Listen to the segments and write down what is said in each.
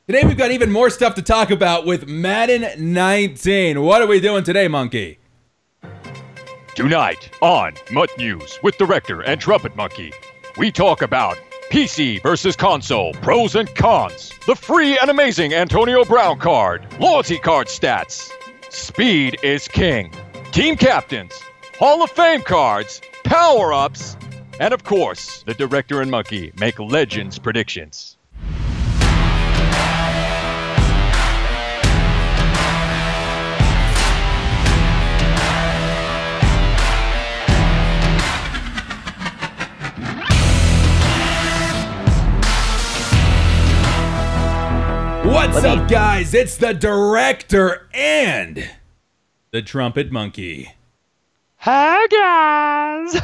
Today we've got even more stuff to talk about with Madden 19. What are we doing today, Monkey? Tonight on Mutt News with Director and Trumpetmonkey, we talk about PC versus console, pros and cons, the free and amazing Antonio Brown card, loyalty card stats, speed is king, team captains, Hall of Fame cards, power-ups, and of course, the Director and Monkey make Legends predictions. What's up, guys? It's the Director and the Trumpetmonkey. Hi, guys.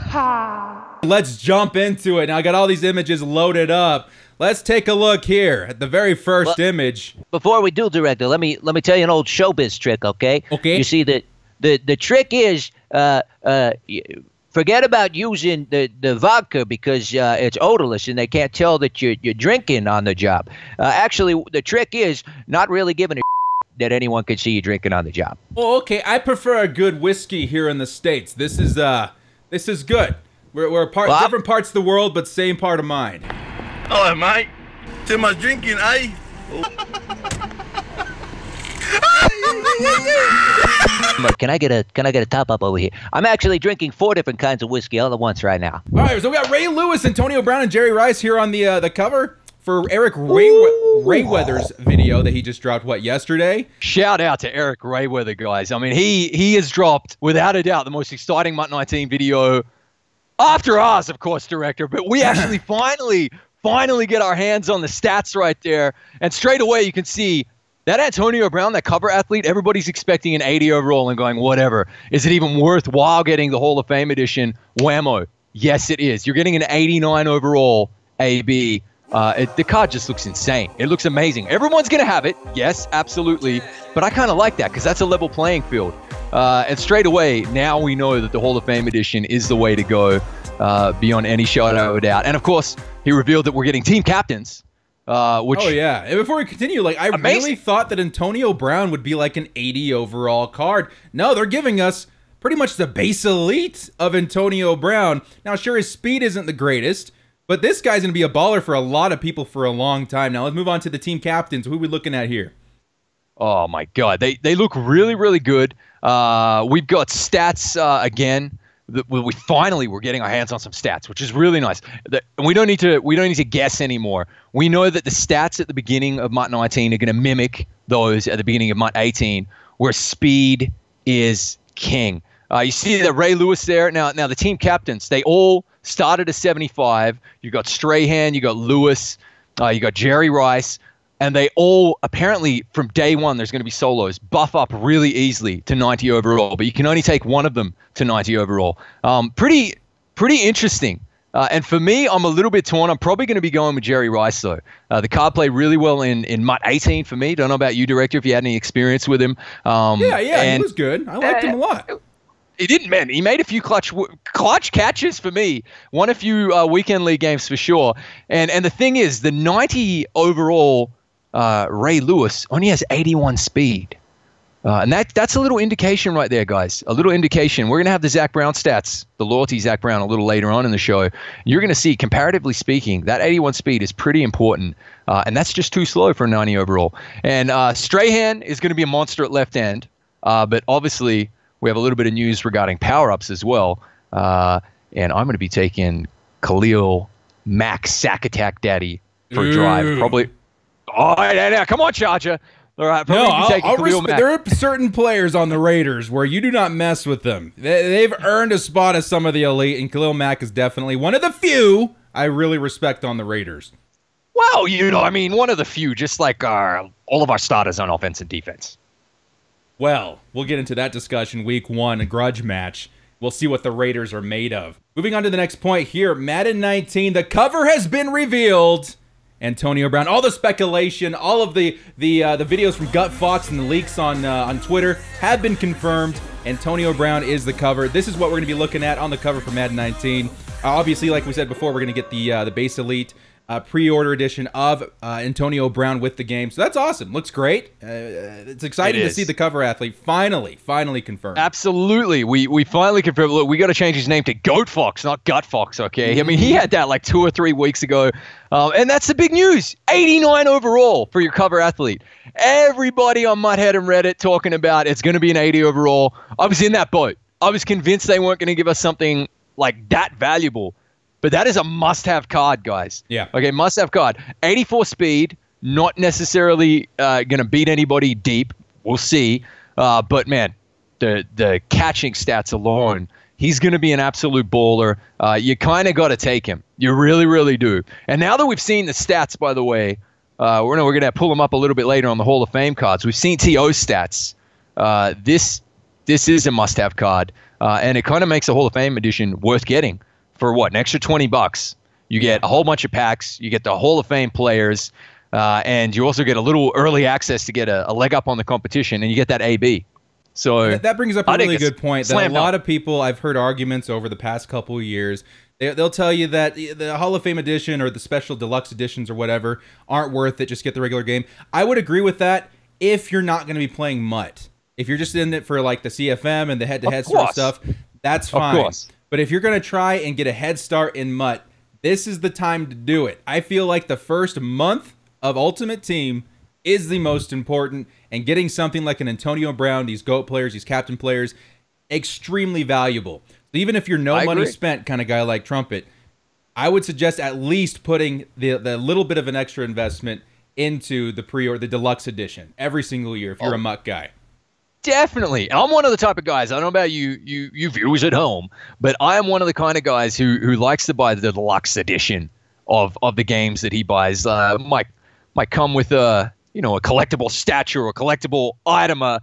Let's jump into it. Now, I got all these images loaded up. Let's take a look here at the very first image. Before we do, Director, let me tell you an old showbiz trick, okay? Okay. You see, the trick is forget about using the vodka because it's odorless and they can't tell that you're drinking on the job. Actually, the trick is not really giving a that anyone can see you drinking on the job. Oh, okay. I prefer a good whiskey here in the States. This is good. We're different parts of the world, but same part of mind. Oh, mate. Too much drinking, eh? Can I get a top up over here? I'm actually drinking 4 different kinds of whiskey all at once right now. All right, so we got Ray Lewis, Antonio Brown, and Jerry Rice here on the cover for Eric Rayweather's video that he just dropped, yesterday? Shout out to Eric Rayweather, guys. I mean, he has dropped, without a doubt, the most exciting Mutt 19 video after ours, of course, Director. But we actually finally get our hands on the stats right there. And straight away, you can see that Antonio Brown, that cover athlete, everybody's expecting an 80 overall and going, whatever. Is it even worthwhile getting the Hall of Fame edition? Whammo. Yes, it is. You're getting an 89 overall AB. The card just looks insane. It looks amazing. Everyone's going to have it. Yes, absolutely. But I kind of like that because that's a level playing field. And straight away, now we know that the Hall of Fame edition is the way to go beyond any shadow of a doubt. And, of course, he revealed that we're getting team captains. Which, oh, yeah. And before we continue, I really thought that Antonio Brown would be like an 80 overall card. No, they're giving us pretty much the base elite of Antonio Brown. Now, sure, his speed isn't the greatest, but this guy's going to be a baller for a lot of people for a long time. Now, let's move on to the team captains. Who are we looking at here? Oh, my God. They look really, really good. We've got stats again. We're getting our hands on some stats, which is really nice. We don't need to guess anymore. We know that the stats at the beginning of Mutt 19 are going to mimic those at the beginning of Mutt 18, where speed is king. You see that Ray Lewis there. Now the team captains, they all started at 75. You got Strahan, you got Lewis, you got Jerry Rice. And they all, apparently, from day one, there's going to be solos, buff up really easily to 90 overall. But you can only take one of them to 90 overall. Pretty interesting. And for me, I'm a little bit torn. I'm probably going to be going with Jerry Rice, though. The card played really well in Mutt 18 for me. Don't know about you, Director, if you had any experience with him. Yeah, he was good. I liked him a lot. He didn't, man. He made a few clutch catches for me. Won a few weekend league games for sure. And the thing is, the 90 overall Ray Lewis only has 81 speed. And that's a little indication right there, guys. A little indication. We're going to have the Zach Brown stats, the loyalty Zach Brown, a little later on in the show. You're going to see, comparatively speaking, that 81 speed is pretty important. And that's just too slow for a 90 overall. And Strahan is going to be a monster at left end. But obviously, we have a little bit of news regarding power-ups as well. And I'm going to be taking Khalil Mack Sack Attack Daddy for a drive. Probably. Oh, now, come on, Charger. All right, there are certain players on the Raiders where you do not mess with them. They've earned a spot as some of the elite, and Khalil Mack is definitely one of the few I really respect on the Raiders. Well, one of the few, just like all of our starters on offense and defense. Well, we'll get into that discussion week 1, a grudge match. We'll see what the Raiders are made of. Moving on to the next point here, Madden 19, the cover has been revealed. Antonio Brown, all the speculation, all of the videos from Gut Fox and the leaks on Twitter have been confirmed. Antonio Brown is the cover. This is what we're going to be looking at on the cover for Madden 19. Obviously, like we said before, we're going to get the base elite pre-order edition of Antonio Brown with the game. So that's awesome. Looks great. It's exciting to see the cover athlete finally confirmed. Absolutely. We finally confirmed. Look, we got to change his name to Goat Fox, not Gut Fox, okay? I mean, he had that like 2 or 3 weeks ago. And that's the big news. 89 overall for your cover athlete. Everybody on Mudhead and Reddit talking about it's going to be an 80 overall. I was in that boat. I was convinced they weren't going to give us something like that valuable. But that is a must-have card, guys. Yeah. Okay, must-have card. 84 speed, not necessarily going to beat anybody deep. We'll see. But, man, the catching stats alone, he's going to be an absolute baller. You kind of got to take him. You really, really do. And now that we've seen the stats, by the way, we're going to pull them up a little bit later on the Hall of Fame cards. We've seen T.O.'s stats. This is a must-have card. And it kind of makes the Hall of Fame edition worth getting. For what, an extra $20? You get a whole bunch of packs. You get the Hall of Fame players, and you also get a little early access to get a leg up on the competition, and you get that AB. So that brings up a really good point. That a lot of people, I've heard arguments over the past couple of years. They'll tell you that the Hall of Fame edition or the special deluxe editions or whatever aren't worth it. Just get the regular game. I would agree with that if you're not going to be playing MUT. If you're just in it for like the CFM and the head-to-head sort of stuff, that's fine. Of course. But if you're going to try and get a head start in MUT, this is the time to do it. I feel like the first month of Ultimate Team is the most important, and getting something like an Antonio Brown, these GOAT players, these captain players, extremely valuable. So even if you're no money spent kind of guy like Trumpet, I would suggest at least putting the little bit of an extra investment into the pre-order, the deluxe edition every single year if you're a MUT guy. Definitely. I'm one of the type of guys, I don't know about you viewers at home, but I am one of the kind of guys who likes to buy the deluxe edition of the games that he buys. Might come with a collectible statue or a collectible item, a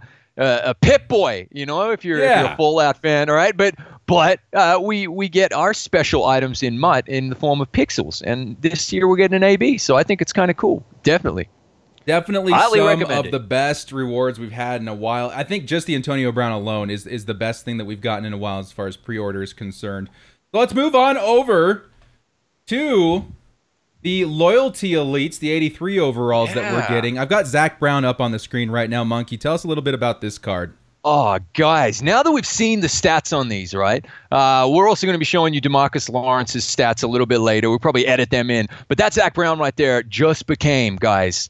Pip-Boy, if you're a Fallout fan, all right? But we get our special items in MUT in the form of pixels, and this year we're getting an AB, so I think it's kind of cool. Definitely some of the best rewards we've had in a while. I think just the Antonio Brown alone is the best thing that we've gotten in a while as far as pre-order is concerned. So let's move on over to the loyalty elites, the 83 overalls that we're getting. I've got Zach Brown up on the screen right now. Monkey, tell us a little bit about this card. Oh, guys, now that we've seen the stats on these, right, we're also going to be showing you DeMarcus Lawrence's stats a little bit later. We'll probably edit them in. But that Zach Brown right there just became, guys,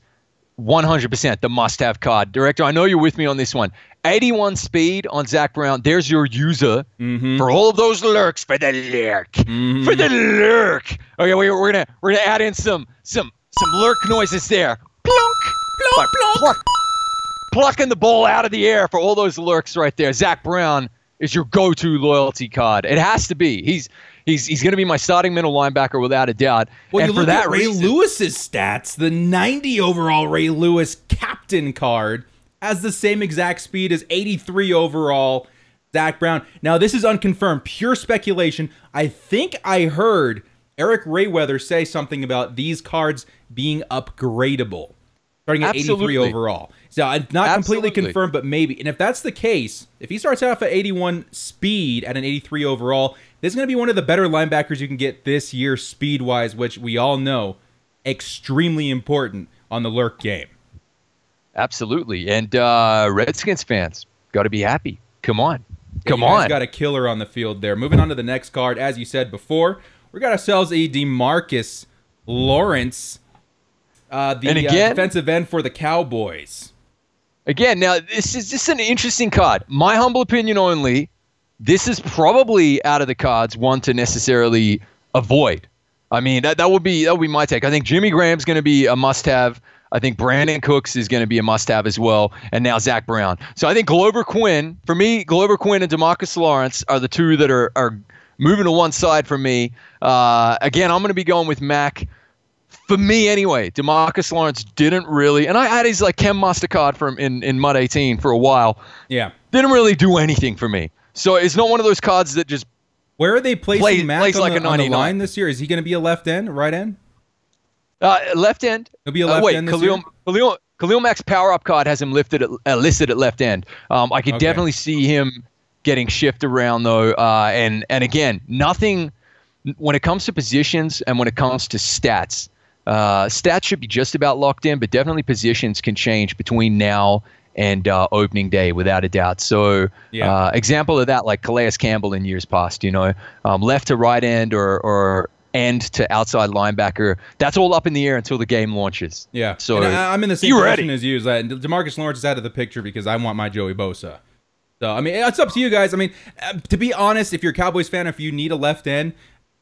100% the must-have card. Director, I know you're with me on this one. 81 speed on Zach Brown. There's your user for all of those lurks. For the lurk. For the lurk. Okay, we're gonna add in some lurk noises there. Plunk, plunk, plunk. Plucking the ball out of the air for all those lurks right there. Zach Brown is your go-to loyalty card. It has to be. He's going to be my starting middle linebacker without a doubt. Well, and you look at Ray Lewis's stats. The 90 overall Ray Lewis captain card has the same exact speed as 83 overall Zach Brown. Now, this is unconfirmed, pure speculation. I think I heard Eric Rayweather say something about these cards being upgradable, starting at 83 overall. So it's not completely confirmed, but maybe. And if that's the case, if he starts off at 81 speed at an 83 overall, this is going to be one of the better linebackers you can get this year speed-wise, which we all know extremely important on the lurk game. Absolutely. And Redskins fans, got to be happy. Come on. Come on. Got a killer on the field there. Moving on to the next card, as you said before, we got ourselves a DeMarcus Lawrence, defensive end for the Cowboys. Again, now, this is just an interesting card. My humble opinion only, this is probably out of the cards one to necessarily avoid. I mean, that would be my take. I think Jimmy Graham's going to be a must-have. I think Brandon Cooks is going to be a must-have as well, and now Zach Brown. So I think Glover Quinn, for me, Glover Quinn and DeMarcus Lawrence are the two that are moving to one side for me. Again, I'm going to be going with Mac. For me, anyway, DeMarcus Lawrence didn't really, and I had his like Chem Master card from in Mud 18 for a while. Yeah, didn't really do anything for me. So it's not one of those cards that just. Where are they placing Mac on the line this year? Is he going to be a left end, right end? Left end. He'll be a left end this year? Khalil Mack's power-up card has him listed at left end. I could definitely see him getting shift around, though. And again, nothing when it comes to positions and when it comes to stats, Stats should be just about locked in, but definitely positions can change between now and opening day without a doubt. So example of that, like Calais Campbell in years past, left to right end or end to outside linebacker. That's all up in the air until the game launches. Yeah. So and I'm in the same position as you. DeMarcus Lawrence is out of the picture because I want my Joey Bosa. So, I mean, it's up to you guys. I mean, to be honest, if you're a Cowboys fan, if you need a left end,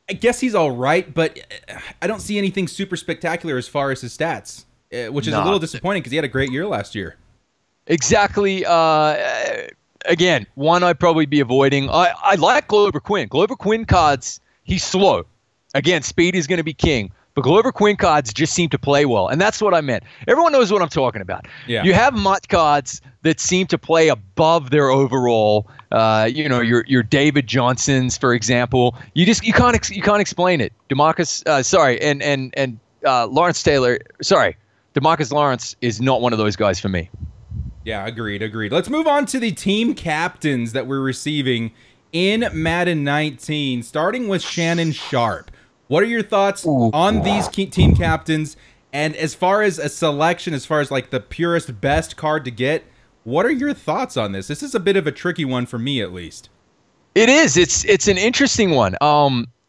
I guess he's all right, but I don't see anything super spectacular as far as his stats, which is a little disappointing because he had a great year last year. Exactly. Again, one I'd probably be avoiding. I like Glover Quinn. Glover Quinn cards, he's slow. Again, speed is going to be king. But Glover Quinn cards just seem to play well. And that's what I meant. Everyone knows what I'm talking about. Yeah. You have Mutt cards that seem to play above their overall. Your David Johnsons, for example. You can't explain it. DeMarcus, Lawrence Taylor. Sorry, DeMarcus Lawrence is not one of those guys for me. Yeah, agreed. Let's move on to the team captains that we're receiving in Madden 19, starting with Shannon Sharpe. What are your thoughts on these team captains? And as far as a selection, as far as like the purest, best card to get, what are your thoughts on this? This is a bit of a tricky one for me, at least. It is. It's an interesting one.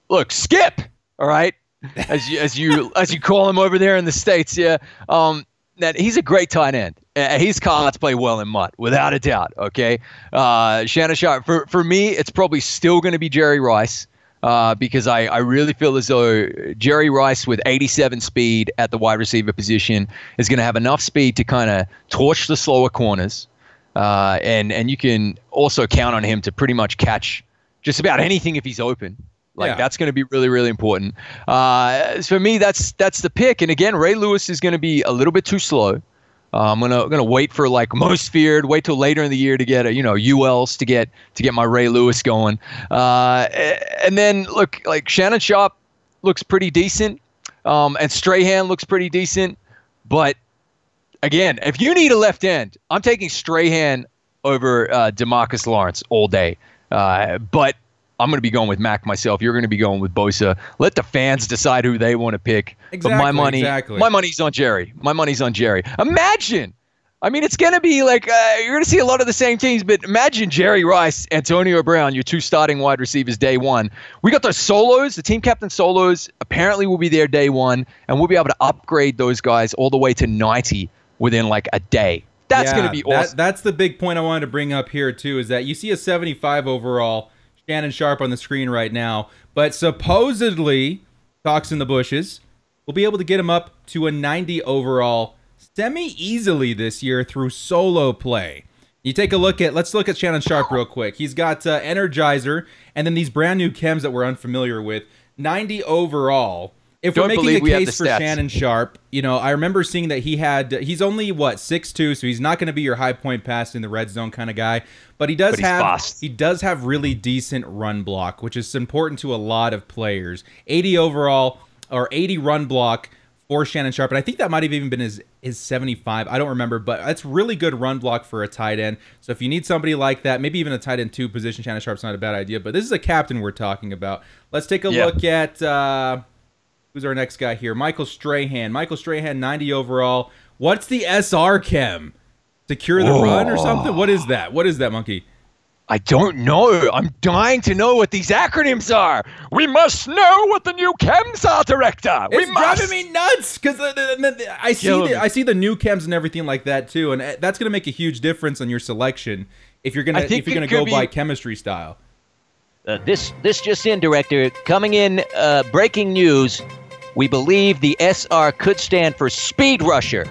Look, Skip. All right, as you call him over there in the States. Yeah. That he's a great tight end. His cards play well in Mutt, without a doubt. Okay. Shannon Sharpe. For me, it's probably still going to be Jerry Rice. Because I really feel as though Jerry Rice with 87 speed at the wide receiver position is going to have enough speed to kind of torch the slower corners. And you can also count on him to pretty much catch just about anything if he's open. That's going to be really, really important. For me, that's the pick. And again, Ray Lewis is going to be a little bit too slow. I'm gonna wait for like most feared. Wait till later in the year to get ULs to get my Ray Lewis going. And then look, like Shannon Sharpe looks pretty decent, and Strahan looks pretty decent. But again, if you need a left end, I'm taking Strahan over DeMarcus Lawrence all day. But I'm going to be going with Mac myself. You're going to be going with Bosa. Let the fans decide who they want to pick. Exactly, but my money's on Jerry. My money's on Jerry. Imagine. I mean, it's going to be like you're going to see a lot of the same teams, but imagine Jerry Rice, Antonio Brown, your two starting wide receivers day one. We got those solos, the team captain solos, apparently will be there day one, and we'll be able to upgrade those guys all the way to 90 within like a day. That's going to be awesome. That's the big point I wanted to bring up here, too, is that you see a 75 overall Shannon Sharpe on the screen right now, but supposedly, talks in the bushes, we'll be able to get him up to a 90 overall semi-easily this year through solo play. You take a look at, let's look at Shannon Sharpe real quick. He's got Energizer, and then these brand new chems that we're unfamiliar with, 90 overall. If we're making a case for Shannon Sharpe, I remember seeing that he's only, 6'2", so he's not going to be your high point pass in the red zone kind of guy, but he does have really decent run block, which is important to a lot of players. 80 overall, or 80 run block for Shannon Sharpe, and I think that might have even been his 75. I don't remember, but that's really good run block for a tight end. So if you need somebody like that, maybe even a tight end 2 position, Shannon Sharpe's not a bad idea, but this is a captain we're talking about. Let's take a look at... who's our next guy here? Michael Strahan. 90 overall. What's the SR chem? Secure the run or something? What is that? What is that, Monkey? I don't know. I'm dying to know what these acronyms are. We must know what the new chems are, Director. It's driving me nuts because I see the new chems and everything like that too, and that's going to make a huge difference on your selection if you're gonna go by chemistry style. This just in, Director. Coming in, breaking news. We believe the SR could stand for Speed Rusher.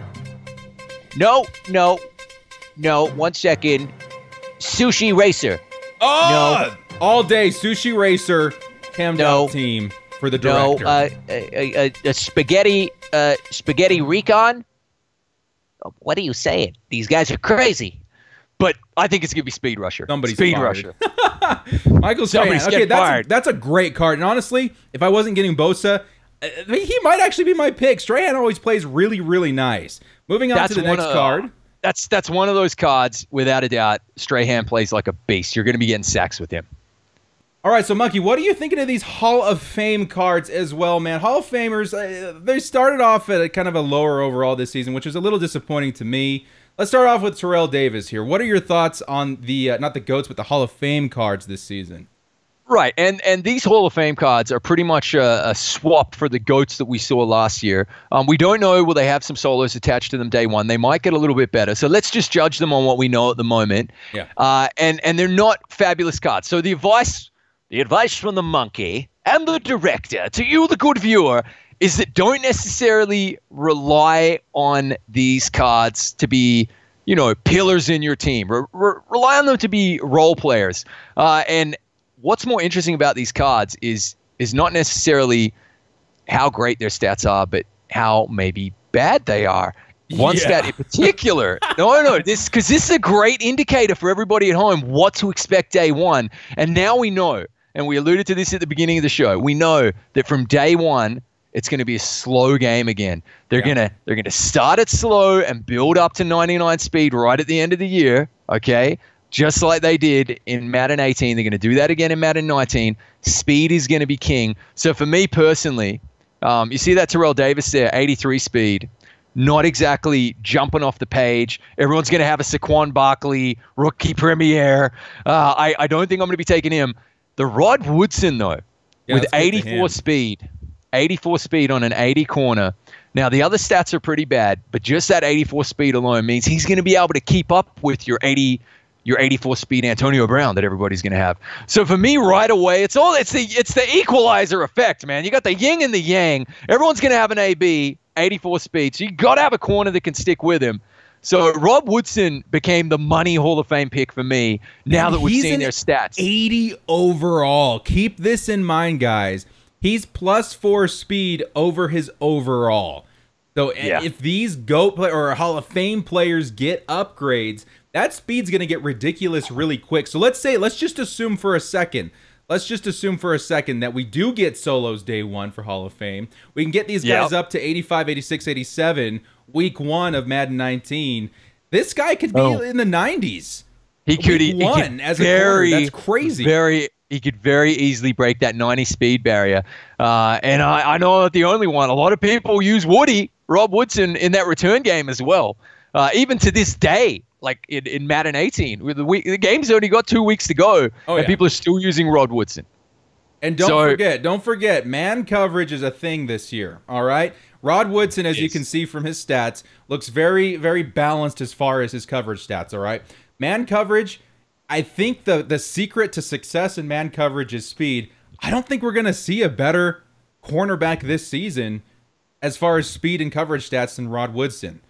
No. 1 second. Sushi Racer. Oh, no. All day Sushi Racer. Cammed out team for the Director. A spaghetti Recon. What are you saying? These guys are crazy. But I think it's gonna be Speed Rusher. Somebody's Speed Rusher. Michael Strahan. Okay, that's a great card. And honestly, if I wasn't getting Bosa, he might actually be my pick. Strahan always plays really, really nice. Moving on to the next card. That's one of those cards, without a doubt. Strahan plays like a beast. You're going to be getting sacks with him. All right, so Monkey, what are you thinking of these Hall of Fame cards as well, man? Hall of Famers, they started off at a kind of a lower overall this season, which is a little disappointing to me. Let's start off with Terrell Davis here. What are your thoughts on the, not the GOATs, but the Hall of Fame cards this season? Right, and these Hall of Fame cards are pretty much a swap for the GOATs that we saw last year. We don't know, will they have some solos attached to them day one? They might get a little bit better. So let's just judge them on what we know at the moment. Yeah. And they're not fabulous cards. So the advice From the monkey. and the director to you, the good viewer, is that don't necessarily rely on these cards to be, you know, pillars in your team. Rely on them to be role players. And what's more interesting about these cards is not necessarily how great their stats are, but how maybe bad they are. One stat in particular. Because this is a great indicator for everybody at home what to expect day one. And now we know, and we alluded to this at the beginning of the show, we know that from day one, it's going to be a slow game again. They're gonna start it slow and build up to 99 speed right at the end of the year, okay? Just like they did in Madden 18. They're going to do that again in Madden 19. Speed is going to be king. So for me personally, you see that Terrell Davis there, 83 speed. Not exactly jumping off the page. Everyone's going to have a Saquon Barkley rookie premiere. I don't think I'm going to be taking him. The Rod Woodson, though, with 84 speed. 84 speed on an 80 corner. Now, the other stats are pretty bad, but just that 84 speed alone means he's going to be able to keep up with your 84 speed Antonio Brown that everybody's going to have. So for me, right away, it's the equalizer effect, man. You got the yin and the yang. Everyone's going to have an AB, 84 speed. So you got to have a corner that can stick with him. So Rob Woodson became the money Hall of Fame pick for me now that we've seen their stats. 80 overall. Keep this in mind, guys. He's +4 speed over his overall. So if these GOAT or Hall of Fame players get upgrades, that speed's going to get ridiculous really quick. So let's just assume for a second that we do get solos day one for Hall of Fame. We can get these guys up to 85, 86, 87, week one of Madden 19. This guy could be in the 90s. He could as a corner. That's crazy. He could very easily break that 90 speed barrier. And I know I'm not the only one. A lot of people use Rob Woodson, in that return game as well. Even to this day, like in Madden 18, the game's only got 2 weeks to go, and people are still using Rod Woodson. And don't forget, man coverage is a thing this year, all right? Rod Woodson, as you can see from his stats, looks very, very balanced as far as his coverage stats, all right? Man coverage, I think the secret to success in man coverage is speed. I don't think we're going to see a better cornerback this season as far as speed and coverage stats than Rod Woodson.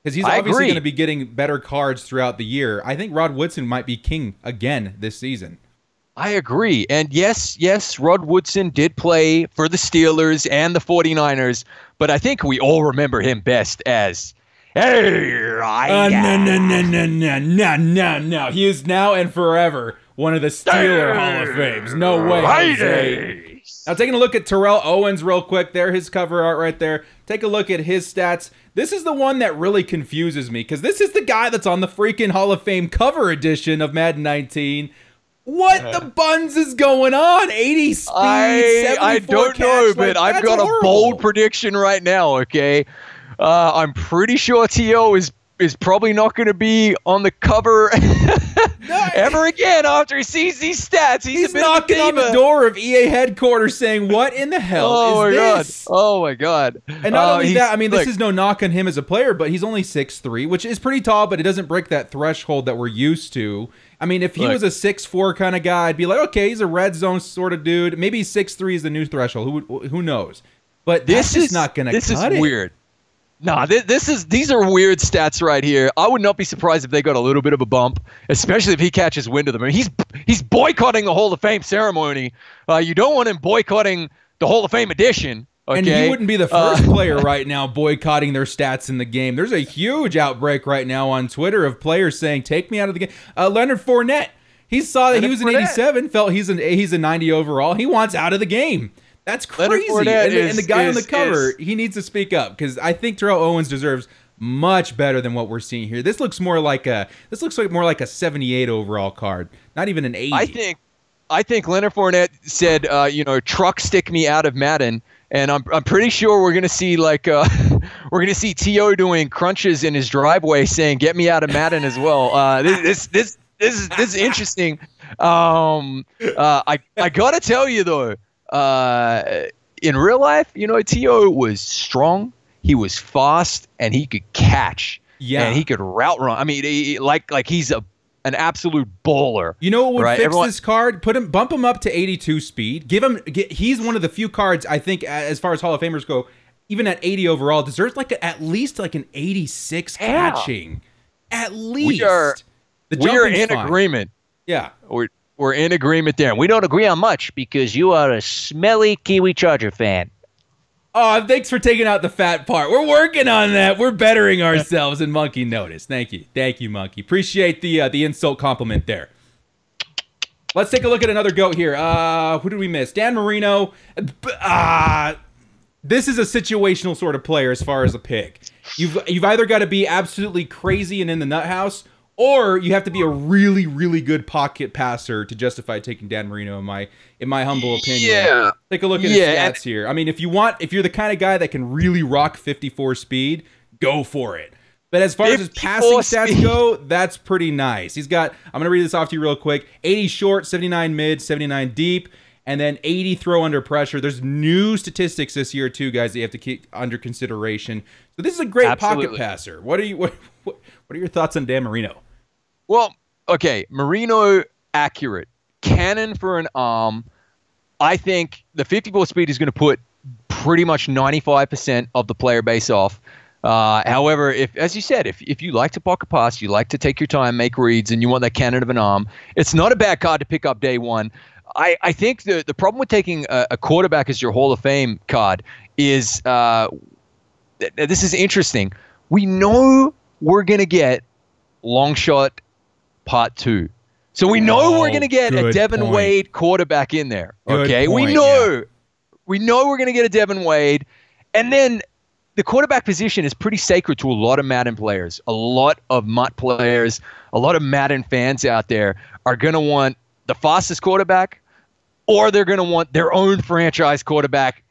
Because he's obviously going to be getting better cards throughout the year. I think Rod Woodson might be king again this season. I agree. And yes, Rod Woodson did play for the Steelers and the 49ers, but I think we all remember him best as... No. He is now and forever one of the Steeler Hall of Fames. No way, Jose. Now, taking a look at Terrell Owens real quick there, his cover art right there. Take a look at his stats. This is the one that really confuses me because this is the guy that's on the freaking Hall of Fame cover edition of Madden 19. What the buns is going on? 80 speed, 74 I don't know, but I've got a bold prediction right now, okay? I'm pretty sure T.O. is probably not going to be on the cover ever again after he sees these stats. He's knocking on the door of EA headquarters saying, what in the hell is this? Oh, my God. And not only that, I mean, this is no knock on him as a player, but he's only 6'3", which is pretty tall, but it doesn't break that threshold that we're used to. I mean, if he was a 6'4" kind of guy, I'd be like, okay, he's a red zone sort of dude. Maybe 6'3" is the new threshold. Who knows? But this is not going to cut it. This is weird. Nah, these are weird stats right here. I would not be surprised if they got a little bit of a bump, especially if he catches wind of them. I mean, he's boycotting the Hall of Fame ceremony. You don't want him boycotting the Hall of Fame edition. Okay? And he wouldn't be the first player right now boycotting their stats in the game. There's a huge outbreak right now on Twitter of players saying, "Take me out of the game." Leonard Fournette, he saw that he was an 87, felt he's a 90 overall. He wants out of the game. That's crazy. And the guy on the cover, he needs to speak up because I think Terrell Owens deserves much better than what we're seeing here. This looks more like a 78 overall card, not even an 80. I think Leonard Fournette said, truck stick me out of Madden. And I'm pretty sure we're gonna see we're gonna see T.O. doing crunches in his driveway, saying "Get me out of Madden" as well. This is interesting. I gotta tell you though, in real life, T.O. was strong, he was fast, and he could catch. Yeah, and he could route run. I mean, he's an absolute bowler. You know what would fix this card? Bump him up to 82 speed. He's one of the few cards I think, as far as Hall of Famers go, even at 80 overall, deserves at least an 86 catching. At least. We are in agreement. Yeah, we're in agreement there. We don't agree on much because you are a smelly Kiwi Charger fan. Oh, thanks for taking out the fat part. We're working on that. We're bettering ourselves, and Monkey noticed. Thank you, Monkey. Appreciate the insult compliment there. Let's take a look at another GOAT here. Who did we miss? Dan Marino. This is a situational sort of player as far as a pick. You've either got to be absolutely crazy and in the nut house, or you have to be a really, really good pocket passer to justify taking Dan Marino, in my humble opinion. Yeah. Take a look at his stats here. I mean, if you're the kind of guy that can really rock 54 speed, go for it. But as far as his passing stats go, that's pretty nice. I'm going to read this off to you real quick. 80 short, 79 mid, 79 deep, and then 80 throw under pressure. There's new statistics this year too, guys, that you have to keep under consideration. So this is a great pocket passer. What are your thoughts on Dan Marino? Well, okay, Marino, accurate. Cannon for an arm. I think the 54 speed is going to put pretty much 95% of the player base off. However, as you said, if you like to pocket pass, you like to take your time, make reads, and you want that cannon of an arm, it's not a bad card to pick up day one. I think the problem with taking a quarterback as your Hall of Fame card is this is interesting. We know we're going to get long shot Part 2. So we know we're going to get a Devin Wade quarterback in there. Okay? We know we're going to get a Devin Wade. And then the quarterback position is pretty sacred to a lot of Madden players. A lot of MUT players, a lot of Madden fans out there are going to want the fastest quarterback, or they're going to want their own franchise quarterback.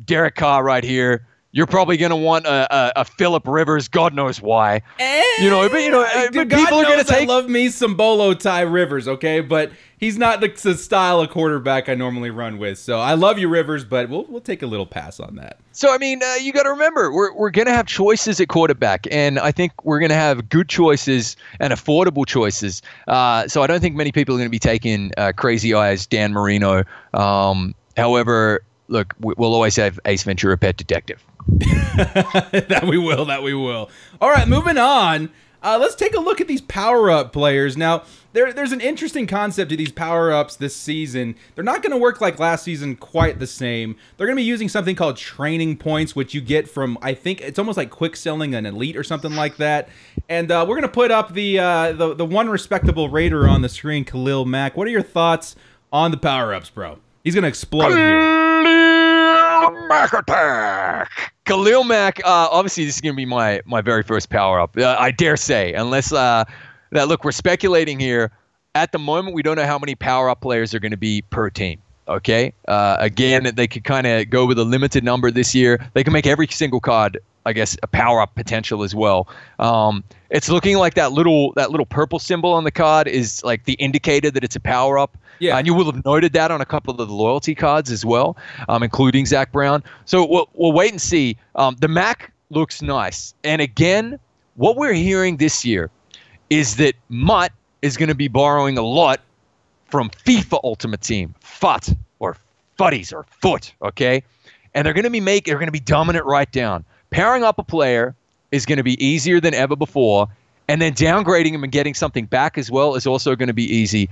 Derek Carr right here. You're probably going to want a Phillip Rivers, God knows why. But people are going to take. I love me some Bolo Ty Rivers, okay? But he's not the style of quarterback I normally run with. So I love you, Rivers, but we'll take a little pass on that. So, I mean, you got to remember, we're going to have choices at quarterback, and I think we're going to have good choices and affordable choices. So I don't think many people are going to be taking crazy eyes Dan Marino. However, look, we'll always have Ace Ventura, Pet Detective. That we will. All right, moving on. Let's take a look at these power-up players. Now, there's an interesting concept to these power-ups this season. They're not going to work like last season quite the same. They're going to be using something called training points, which you get from, I think, it's almost like quick selling an elite or something like that. And we're going to put up the one respectable Raider on the screen, Khalil Mack. What are your thoughts on the power-ups, bro? He's going to explode here. Mack attack! Khalil Mack, obviously this is going to be my very first power-up, I dare say, unless, look, we're speculating here. At the moment, we don't know how many power-up players are going to be per team, okay? Again, they could kind of go with a limited number this year. They can make every single card, I guess, a power-up potential as well. It's looking like that little purple symbol on the card is like the indicator that it's a power-up. Yeah, and you will have noted that on a couple of the loyalty cards as well, including Zach Brown. So we'll wait and see. The Mac looks nice. And again, what we're hearing this year is that MUT is going to be borrowing a lot from FIFA Ultimate Team, FUT, or Futties, or Foot, okay? And they're going to be dominant right down. Pairing up a player is going to be easier than ever before, and then downgrading him and getting something back as well is also going to be easy.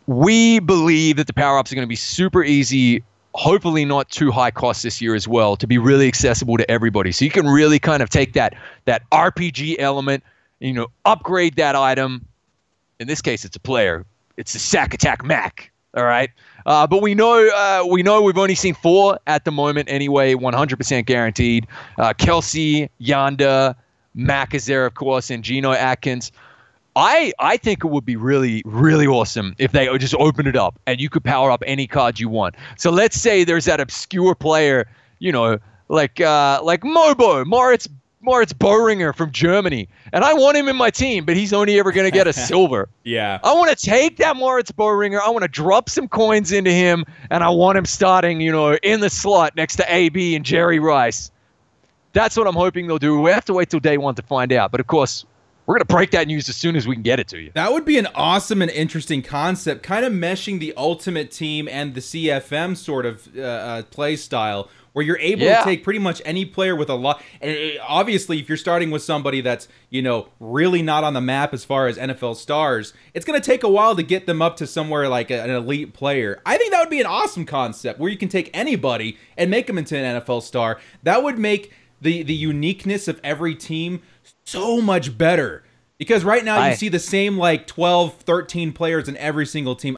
We believe that the power-ups are going to be super easy, hopefully not too high cost this year as well, to be really accessible to everybody. So you can really kind of take that RPG element, upgrade that item. In this case, it's a player. It's the Sack Attack Mac, all right? But we know we've only seen 4 at the moment anyway, 100% guaranteed. Kelsey, Yanda, Mac is there, of course, and Geno Atkins. I think it would be really, really awesome if they just open it up and you could power up any card you want. So let's say there's that obscure player, like Moritz Boehringer from Germany, and I want him in my team, but he's only ever going to get a silver. Yeah. I want to take that Moritz Boehringer, I want to drop some coins into him, and I want him starting, in the slot next to AB and Jerry Rice. That's what I'm hoping they'll do. We have to wait till day one to find out. But, of course, we're going to break that news as soon as we can get it to you. That would be an awesome and interesting concept, kind of meshing the Ultimate Team and the CFM sort of play style, where you're able to take pretty much any player with a lot. And obviously, if you're starting with somebody that's, really not on the map as far as NFL stars, it's going to take a while to get them up to somewhere like an elite player. I think that would be an awesome concept where you can take anybody and make them into an NFL star. That would make the uniqueness of every team so much better, because right now you see the same 12, 13 players in every single team.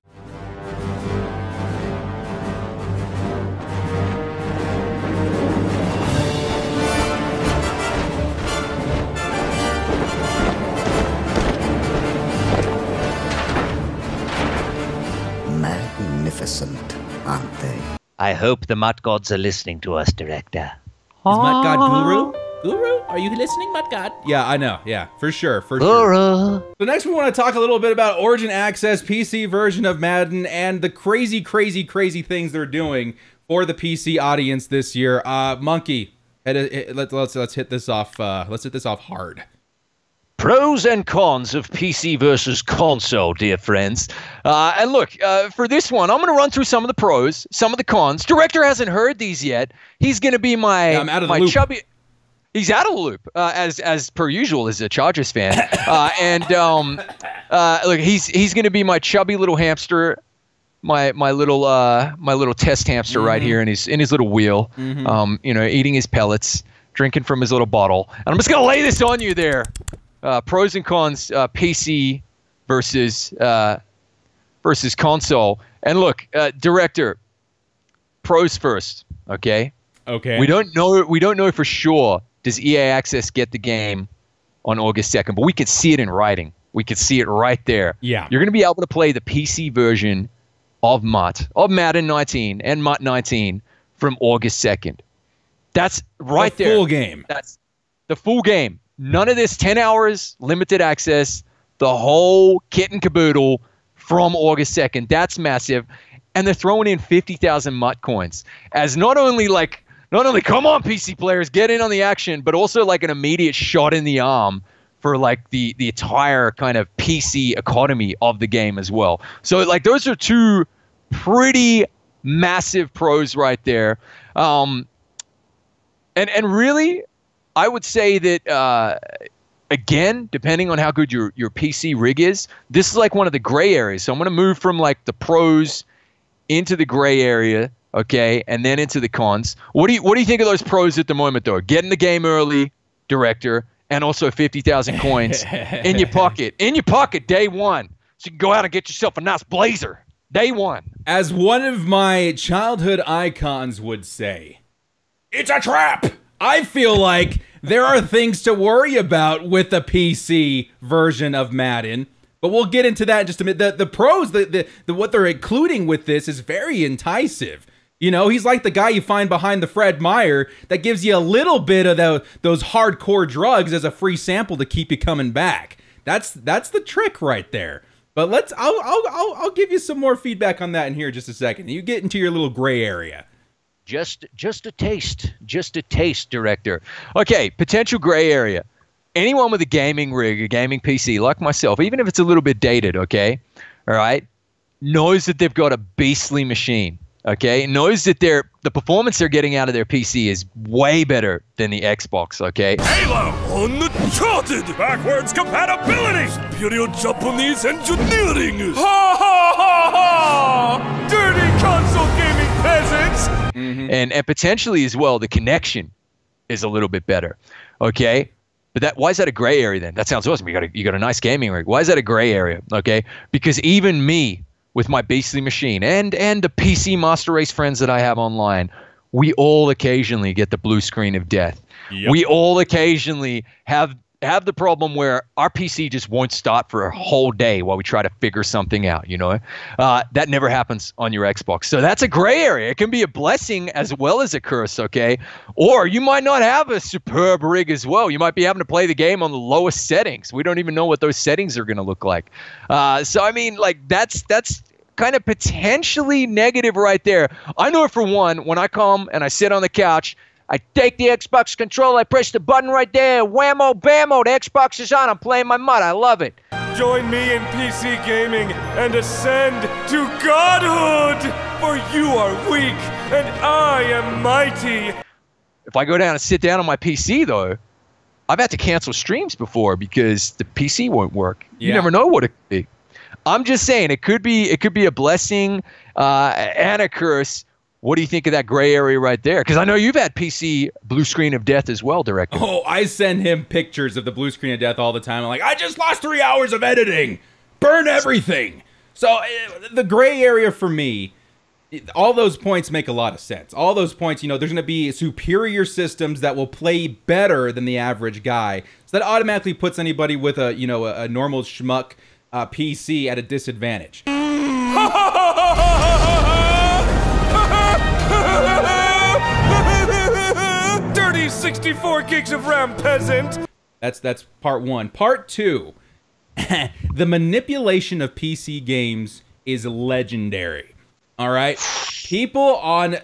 Magnificent, aren't they? I hope the Mutt Gods are listening to us, Director. Is Mutt God Guru? Guru? Are you listening, Mutt God? Yeah, I know. Yeah, for sure. So next we want to talk a little bit about Origin Access, PC version of Madden, and the crazy, crazy, crazy things they're doing for the PC audience this year. Monkey, let's hit this off. Let's hit this off hard. Pros and cons of PC versus console, dear friends. And look, for this one, I'm going to run through some of the pros, some of the cons. Director hasn't heard these yet. He's going to be I'm out of the loop. chubby. He's out of the loop, as per usual, as a Chargers fan. Look, he's going to be my chubby little hamster, my little test hamster right here in his little wheel. Eating his pellets, drinking from his little bottle. And I'm just going to lay this on you there. Pros and cons, PC versus console. And look, Director, pros first, okay? Okay. We don't know for sure, does EA Access get the game on August 2nd, but we could see it in writing. We could see it right there. Yeah. You're going to be able to play the PC version of Madden 19 and Mutt 19 from August 2nd. That's right there. The full game. That's the full game. None of this 10 hours, limited access, the whole kit and caboodle from August 2nd. That's massive. And they're throwing in 50,000 Mutt coins as not only come on PC players, get in on the action, but also like an immediate shot in the arm for like the entire kind of PC economy of the game as well. So like those are two pretty massive pros right there. And really, I would say that, again, depending on how good your PC rig is, this is like one of the gray areas. So I'm going to move from like the pros into the gray area, okay, and then into the cons. What do you think of those pros at the moment, though? Getting the game early, Director, and also 50,000 coins in your pocket day one. So you can go out and get yourself a nice blazer day one. As one of my childhood icons would say, it's a trap. I feel like there are things to worry about with the PC version of Madden, but we'll get into that in just a minute. The pros, what they're including with this is very enticing. He's like the guy you find behind the Fred Meyer that gives you a little bit of those hardcore drugs as a free sample to keep you coming back. That's the trick right there. But I'll give you some more feedback on that in here in just a second. You get into your little gray area. Just a taste, Director. Okay, potential gray area. Anyone with a gaming rig, a gaming PC, like myself, even if it's a little bit dated, okay, all right, knows that they've got a beastly machine, okay, knows that the performance they're getting out of their PC is way better than the Xbox, okay? Halo uncharted backwards compatibility, superior Japanese engineering. Ha ha ha ha! Dirty console gaming peasants. And potentially as well, the connection is a little bit better, okay? But why is that a gray area then? That sounds awesome. You got a nice gaming rig. Why is that a gray area? Okay, because even me with my beastly machine and the PC Master Race friends that I have online, we all occasionally get the blue screen of death. Yep. We all occasionally have have the problem where our PC just won't start for a whole day while we try to figure something out, you know? That never happens on your Xbox. So that's a gray area. It can be a blessing as well as a curse, okay? Or you might not have a superb rig as well. You might be having to play the game on the lowest settings. We don't even know what those settings are going to look like. So, I mean, like, that's kind of potentially negative right there. I know for one, when I come and I sit on the couch, I take the Xbox controller, I press the button right there, whammo, bammo, the Xbox is on, I'm playing my MUD, I love it. Join me in PC gaming and ascend to godhood, for you are weak and I am mighty. If I go down and sit down on my PC, though, I've had to cancel streams before because the PC won't work. You never know what it could be. I'm just saying, it could be a blessing and a curse. What do you think of that gray area right there? Because I know you've had PC blue screen of death as well, Director. Oh, I send him pictures of the blue screen of death all the time. I'm like, I just lost 3 hours of editing. Burn everything. So the gray area for me, all those points make a lot of sense. All those points, you know, there's going to be superior systems that will play better than the average guy. So that automatically puts anybody with a, you know, a normal schmuck PC at a disadvantage. 64 gigs of RAM, peasant. That's part one. Part two, the manipulation of PC games is legendary. All right, people on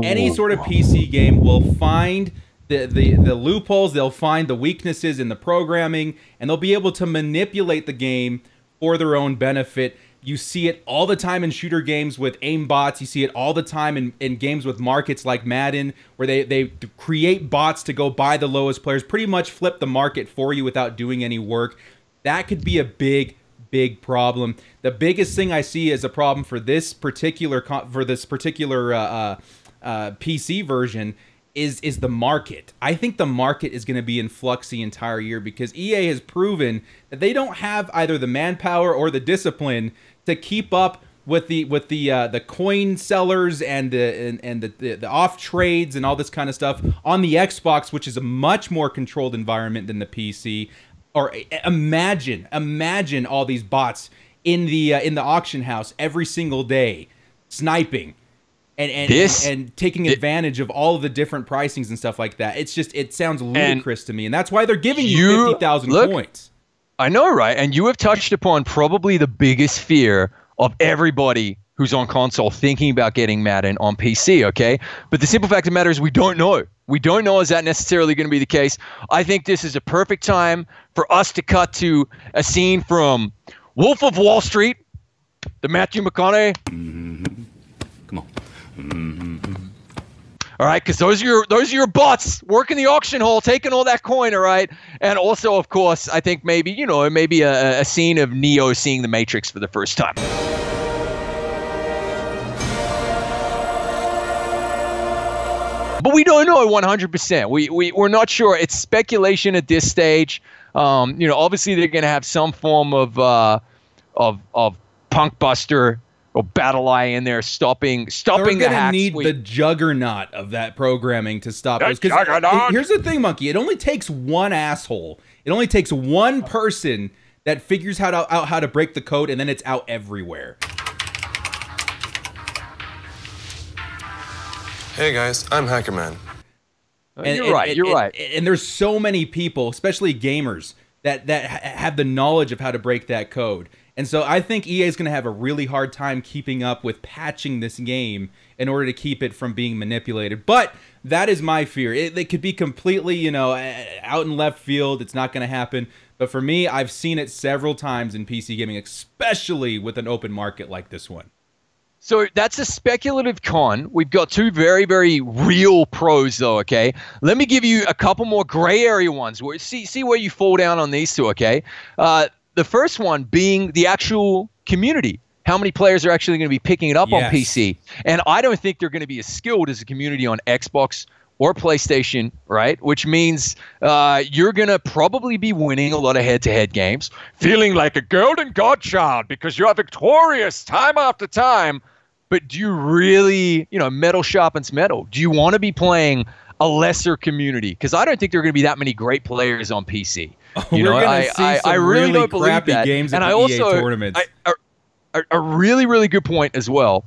any sort of PC game will find the loopholes. They'll find the weaknesses in the programming, and they'll be able to manipulate the game for their own benefit. You see it all the time in shooter games with aim bots. You see it all the time in games with markets like Madden, where they create bots to go buy the lowest players, pretty much flip the market for you without doing any work. That could be a big problem. The biggest thing I see as a problem for this particular PC version is the market. I think the market is going to be in flux the entire year because EA has proven that they don't have either the manpower or the discipline to keep up with the coin sellers and the off trades and all this kind of stuff on the Xbox, which is a much more controlled environment than the PC. Or imagine all these bots in the auction house every single day, sniping and taking advantage of all of the different pricings and stuff like that. It sounds ludicrous to me, and that's why they're giving you 50,000 points. I know, right? And you have touched upon probably the biggest fear of everybody who's on console thinking about getting Madden on PC, okay? But the simple fact of the matter is we don't know. We don't know is that necessarily going to be the case. I think this is a perfect time for us to cut to a scene from Wolf of Wall Street, the Matthew McConaughey. Come on. All right, because those are your bots working the auction hall, taking all that coin, all right? And also, of course, I think maybe a scene of Neo seeing the Matrix for the first time. But we don't know 100%. We're not sure. It's speculation at this stage. Obviously they're going to have some form of punk buster or battle eye in there stopping the hacks. They're going to need the juggernaut of that programming to stop this. Here's the thing, Monkey. It only takes one asshole. It only takes one person that figures out how to break the code, and then it's out everywhere. Hey guys, I'm Hackerman. You're right. And there's so many people, especially gamers, that have the knowledge of how to break that code. And so I think EA is going to have a really hard time keeping up with patching this game in order to keep it from being manipulated. But that is my fear. It could be completely, out in left field. It's not going to happen. But for me, I've seen it several times in PC gaming, especially with an open market like this one. So that's a speculative con. We've got two very, very real pros, though, okay? Let me give you a couple more gray area ones. See where you fall down on these two, okay? The first one being the actual community. How many players are actually going to be picking it up on PC? And I don't think they're going to be as skilled as a community on Xbox or PlayStation, right? Which means you're going to probably be winning a lot of head-to-head games, feeling like a golden godchild because you're victorious time after time. But do you really, metal sharpens metal? Do you want to be playing a lesser community? Because I don't think there are going to be that many great players on PC. You know, I really don't believe that. Games and at I the also EA tournaments. a really, really good point as well.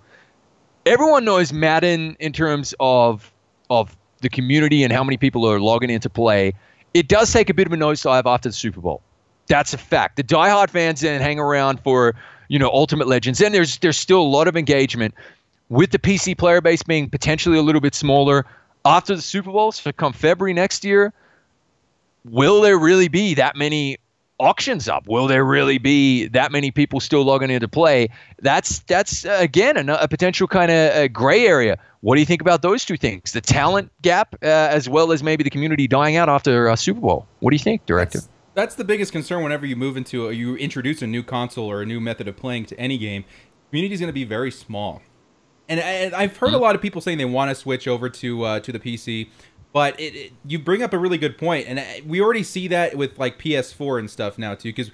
Everyone knows Madden in terms of the community and how many people are logging in to play. It does take a bit of a nosedive after the Super Bowl. That's a fact. The diehard fans then hang around for, Ultimate Legends. And there's still a lot of engagement with the PC player base being potentially a little bit smaller after the Super Bowl. So come February next year, will there really be that many auctions up? Will there really be that many people still logging in to play? That's again a potential kind of gray area. What do you think about those two things? The talent gap, as well as maybe the community dying out after Super Bowl. What do you think, Director? That's the biggest concern whenever you move into you introduce a new console or a new method of playing to any game. Community is going to be very small, and I've heard a lot of people saying they want to switch over to the PC. But you bring up a really good point, and we already see that with like PS4 and stuff now too, because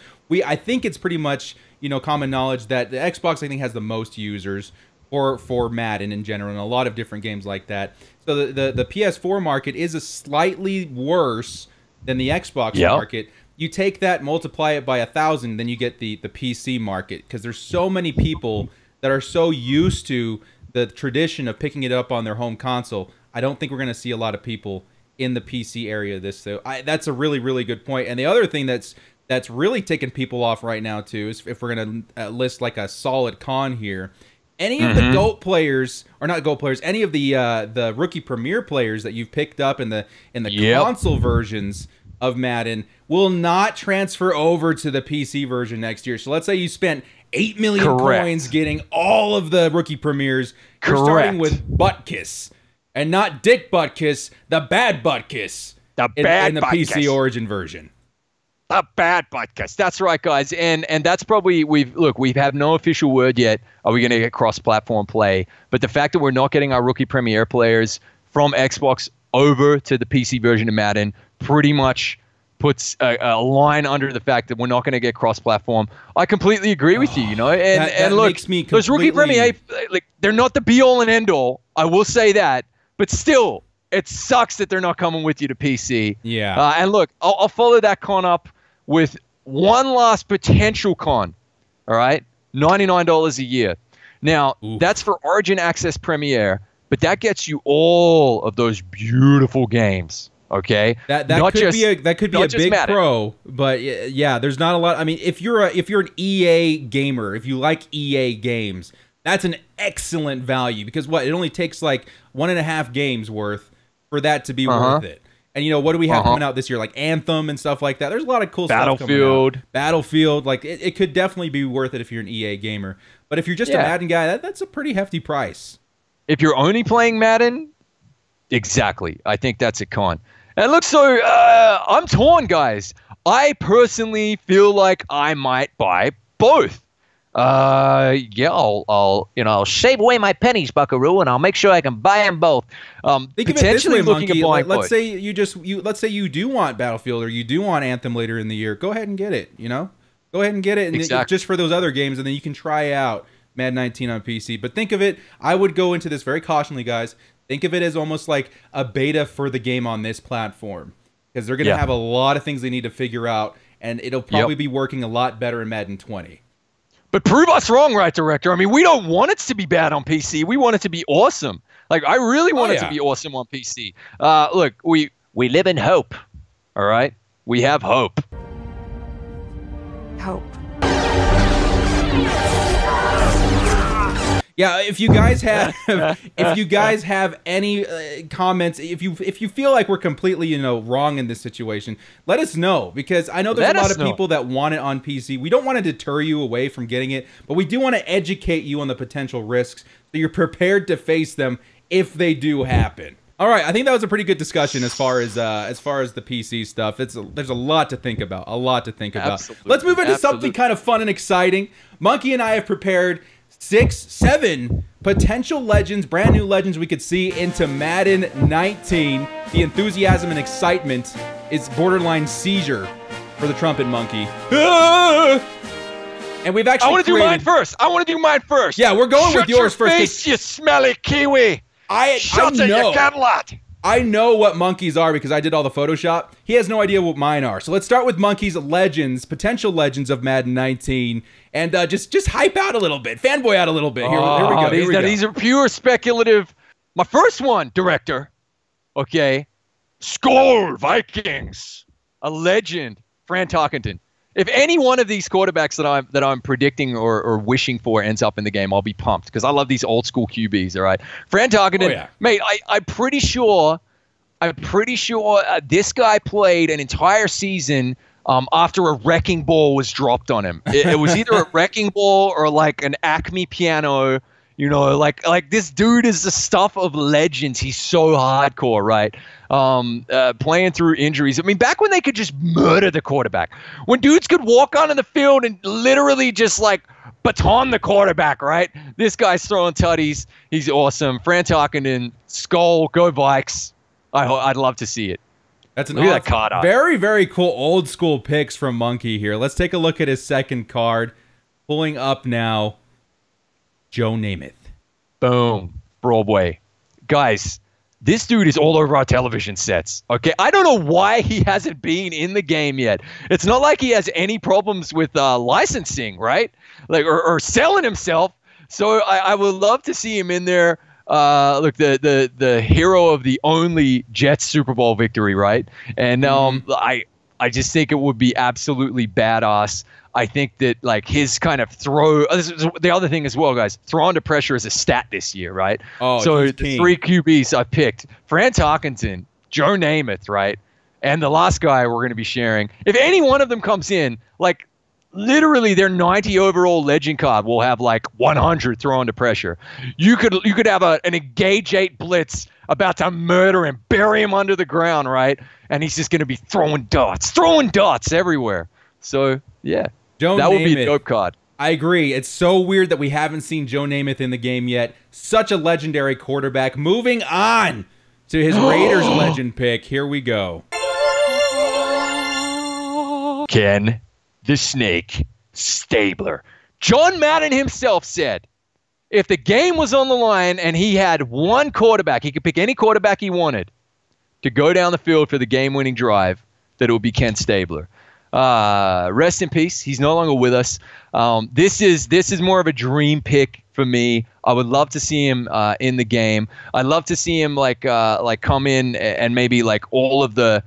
I think it's pretty much common knowledge that the Xbox I think has the most users for Madden in general, and a lot of different games like that. So the PS4 market is a slightly worse than the Xbox market. You take that, multiply it by 1,000, then you get the PC market, because there's so many people that are so used to the tradition of picking it up on their home console. I don't think we're going to see a lot of people in the PC area that's a really, really good point. And the other thing that's really taking people off right now too is, if we're going to list like a solid con here, any of the GOAT players, or not GOAT players, any of the rookie premier players that you've picked up in the console versions of Madden will not transfer over to the PC version next year. So let's say you spent 8 million coins getting all of the rookie premiers. You're starting with Buttkiss. And not Dick Buttkiss, the bad Buttkiss. In the PC Origin version. The bad Buttkiss. That's right, guys. And that's probably, we have no official word yet. Are we going to get cross-platform play? But the fact that we're not getting our rookie premier players from Xbox over to the PC version of Madden pretty much puts a line under the fact that we're not going to get cross-platform. I completely agree with you, And look, those rookie premier, they're not the be-all and end-all. I will say that. But still, it sucks that they're not coming with you to PC. Yeah. And look, I'll follow that con up with one last potential con. All right? $99 a year. Now, that's for Origin Access Premier, but that gets you all of those beautiful games. Okay? That could be a big Madden. Pro, but yeah, there's not a lot. I mean, if you're an EA gamer, if you like EA games, that's an excellent value, because it only takes like 1.5 games worth for that to be worth it. And what do we have coming out this year? Like Anthem and stuff like that. There's a lot of cool stuff coming out. Battlefield. Like it could definitely be worth it if you're an EA gamer. But if you're just a Madden guy, that's a pretty hefty price. If you're only playing Madden, exactly. I think that's a con. And look, so I'm torn, guys. I personally feel like I might buy both. I'll save away my pennies, Buckaroo, and I'll make sure I can buy them both. Think potentially of it this way, looking Monkey. At buying let's say you do want Battlefield, or you do want Anthem later in the year. Go ahead and get it. Go ahead and get it, and just for those other games, and then you can try out Madden 19 on PC. But think of it. I would go into this very cautiously, guys. Think of it as almost like a beta for the game on this platform, because they're going to have a lot of things they need to figure out, and it'll probably be working a lot better in Madden 20. But prove us wrong, right, Director? I mean, we don't want it to be bad on PC. We want it to be awesome. Like, I really want it to be awesome on PC. Look, we live in hope, all right? We have hope. Hope. Yeah, if you guys have any comments, if you feel like we're completely wrong in this situation, let us know, because I know there's a lot of people that want it on PC. We don't want to deter you away from getting it, but we do want to educate you on the potential risks so you're prepared to face them if they do happen. All right, I think that was a pretty good discussion as far as the PC stuff. There's a lot to think about. Absolutely. Let's move into something kind of fun and exciting. Monkey and I have prepared 7 potential legends, brand new legends we could see into Madden 19. The enthusiasm and excitement is borderline seizure for the Trumpet Monkey. And we've actually I want to do mine first. Yeah, we're going with yours first. Face, you smelly kiwi. Shut it, you Camelot. I know what monkeys are because I did all the Photoshop. He has no idea what mine are. So let's start with monkeys, legends, potential legends of Madden 19, and just hype out a little bit, fanboy out a little bit. Here we go. These are pure speculative. My first one, director. Okay, Skull Vikings, a legend, Fran Tarkenton. If any one of these quarterbacks that I'm predicting or wishing for ends up in the game, I'll be pumped because I love these old school QBs. All right, Fran Tarkenton, mate. I'm pretty sure this guy played an entire season after a wrecking ball was dropped on him. It was either a wrecking ball or like an Acme piano. You know, like this dude is the stuff of legends. He's so hardcore, right? Playing through injuries. I mean, back when they could just murder the quarterback, when dudes could walk onto the field and literally just like baton the quarterback, right? This guy's throwing tutties. He's awesome. Fran Tarkenton, Skull, go Vikes. I'd love to see it. That's an look at that card art. Very, very cool old school picks from Monkey here. Let's take a look at his second card. Pulling up now. Joe Namath. Boom. Broadway. Guys, this dude is all over our television sets. Okay, I don't know why he hasn't been in the game yet. It's not like he has any problems with licensing, right? Like or selling himself. So I would love to see him in there. Look, the hero of the only Jets Super Bowl victory, right? And I just think it would be absolutely badass. I think that like his kind of throw. The other thing as well, guys, throw under pressure is a stat this year, right? Oh, so the 3 QBs I picked: Fran Tarkenton, Joe Namath, right, and the last guy we're going to be sharing. If any one of them comes in, like literally their 90 overall legend card will have like 100 throw under pressure. You could have an Engage 8 blitz about to murder him, bury him under the ground, right? And he's just going to be throwing darts everywhere. So yeah. That would be a dope card. I agree. It's so weird that we haven't seen Joe Namath in the game yet. Such a legendary quarterback. Moving on to his Raiders legend pick. Here we go. Ken the Snake Stabler. John Madden himself said, if the game was on the line and he had one quarterback, he could pick any quarterback he wanted to go down the field for the game-winning drive, that it would be Ken Stabler. Rest in peace. He's no longer with us. This is more of a dream pick for me. I would love to see him in the game. I'd love to see him like come in and maybe like all of the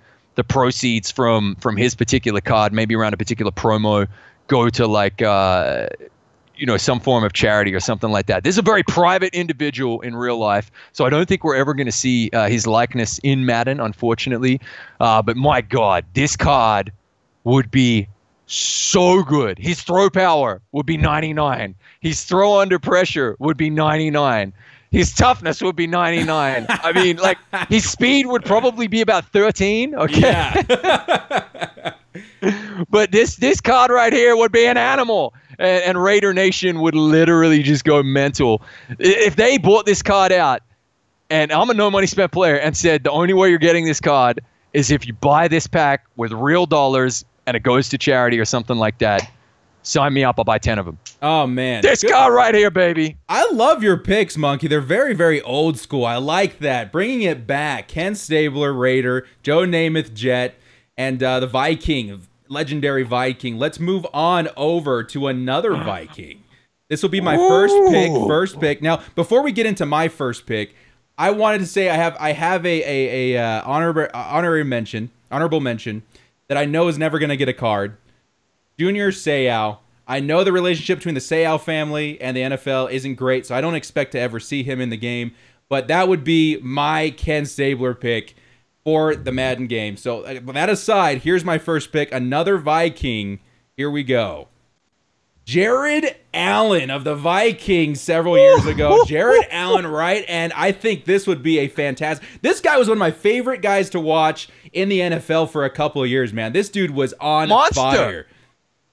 proceeds from his particular card, maybe around a particular promo, go to like some form of charity or something like that. This is a very private individual in real life, so I don't think we're ever going to see his likeness in Madden, unfortunately. But my God, this card would be so good. His throw power would be 99. His throw under pressure would be 99. His toughness would be 99. I mean, like, his speed would probably be about 13. Okay. Yeah. But this card right here would be an animal. And Raider Nation would literally just go mental. If they bought this card out, and I'm a no money spent player, and said the only way you're getting this card is if you buy this pack with real dollars and it goes to charity or something like that, sign me up. I'll buy 10 of them. Oh, man. This guy right here, baby. I love your picks, Monkey. They're very, very old school. I like that. Bringing it back. Ken Stabler, Raider. Joe Namath, Jet. And the Viking, legendary Viking. Let's move on over to another Viking. This will be my first pick. Now, before we get into my first pick, I wanted to say I have a honorable mention that I know is never going to get a card. Junior Seau. I know the relationship between the Seau family and the NFL isn't great, so I don't expect to ever see him in the game. But that would be my Ken Stabler pick for the Madden game. So that aside, here's my first pick. Another Viking. Here we go. Jared Allen of the Vikings several years ago. Jared Allen, right? And I think this would be a fantastic... This guy was one of my favorite guys to watch in the NFL for a couple of years, man. This dude was on fire.